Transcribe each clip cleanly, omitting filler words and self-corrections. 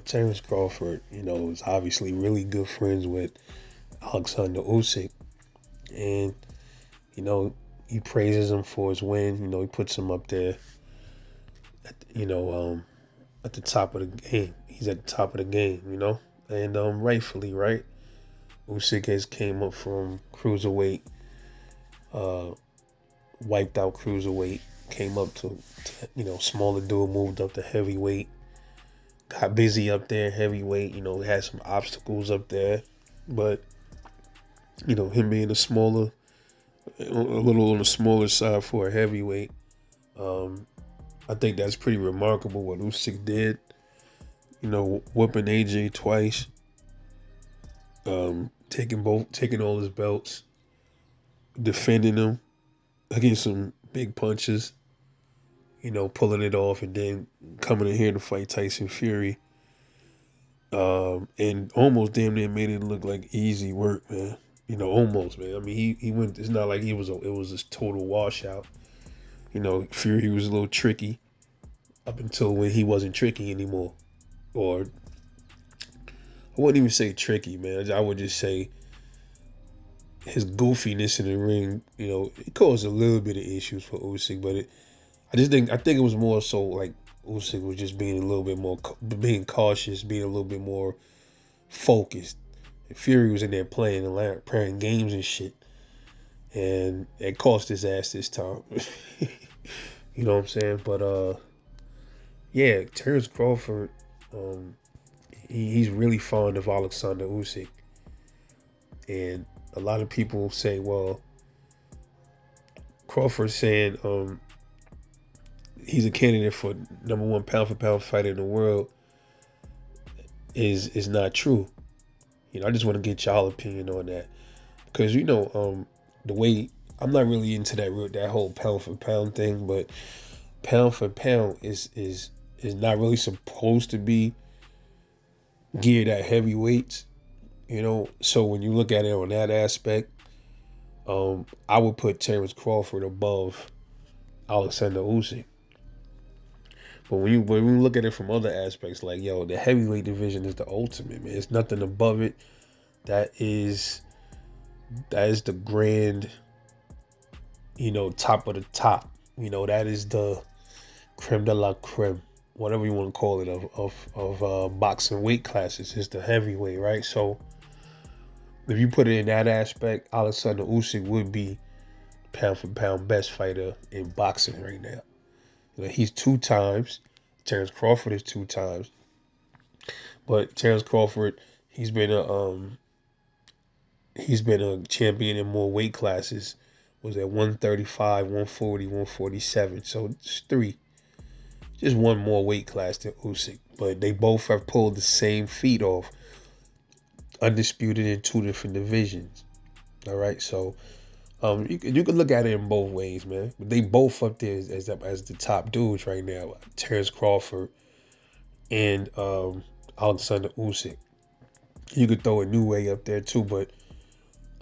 Terence Crawford, is obviously really good friends with Oleksandr Usyk, and you know, he praises him for his win. He puts him up there, at, at the top of the game. He's at the top of the game, and rightfully, right. Usyk has came up from cruiserweight, uh, wiped out cruiserweight, came up to smaller dude, moved up to heavyweight, got busy up there, heavyweight. Had some obstacles up there, but him being a little on the smaller side for a heavyweight. I think that's pretty remarkable what Usyk did. Whooping AJ twice, taking all his belts, defending them against some big punches. Pulling it off, and then coming in here to fight Tyson Fury. And almost damn near made it look like easy work, man. Almost, man. I mean, he went. It's not like it was a total washout. Fury was a little tricky up until when he wasn't tricky anymore. Or I wouldn't even say tricky, man. I would just say his goofiness in the ring, it caused a little bit of issues for Usyk, but I think it was more so like Usyk was just being a little bit more, being cautious, being a little bit more focused. Fury was in there playing games and shit, and it cost his ass this time. You know what I'm saying? But yeah, Terence Crawford, he's really fond of Oleksandr Usyk, and a lot of people say, well, Crawford's saying he's a candidate for #1 pound for pound fighter in the world is not true. I just want to get y'all opinion on that, because the way I'm not really into that whole pound for pound thing, but pound for pound is not really supposed to be geared at heavyweights. So when you look at it on that aspect, I would put Terence Crawford above Oleksandr Usyk. But when we look at it from other aspects, like, the heavyweight division is the ultimate, man. It's nothing above it. That is the grand, top of the top. That is the creme de la creme, whatever you want to call it, of boxing weight classes. Is the heavyweight, right? So if you put it in that aspect, Oleksandr Usyk would be pound for pound best fighter in boxing right now. He's 2 times. Terence Crawford is 2 times. But Terence Crawford, he's been a champion in more weight classes. Was at 135, 140, 147. So it's 3. Just 1 more weight class than Usyk. But they both have pulled the same feat off. Undisputed in 2 different divisions. All right, so you can look at it in both ways, man. But they both up there as the top dudes right now. Terence Crawford and Oleksandr Usyk. You could throw a New Way up there too, but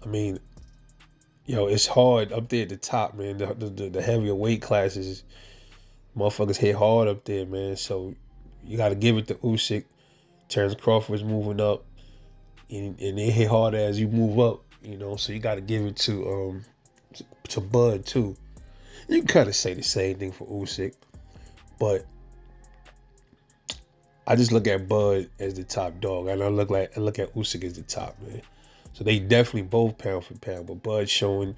I mean, it's hard up there at the top, man. The heavier weight classes, motherfuckers hit hard up there, man. So you got to give it to Usyk. Terence Crawford's moving up, and they hit harder as you move up. So you got to give it to Bud too. You can kind of say the same thing for Usyk, but I just look at Bud as the top dog, and I look at Usyk as the top, man. So they definitely both pound for pound, but Bud showing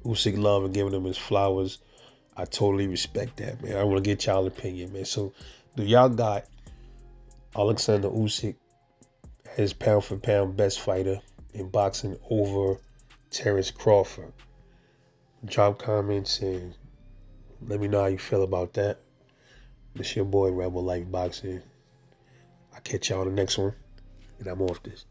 Usyk love and giving him his flowers, I totally respect that, man. I want to get y'all opinion, man. So do y'all got Oleksandr Usyk as pound for pound best fighter in boxing over Terence Crawford? Drop comments and let me know how you feel about that. This your boy Rebel Life Boxing. I'll catch y'all on the next one, and I'm off this.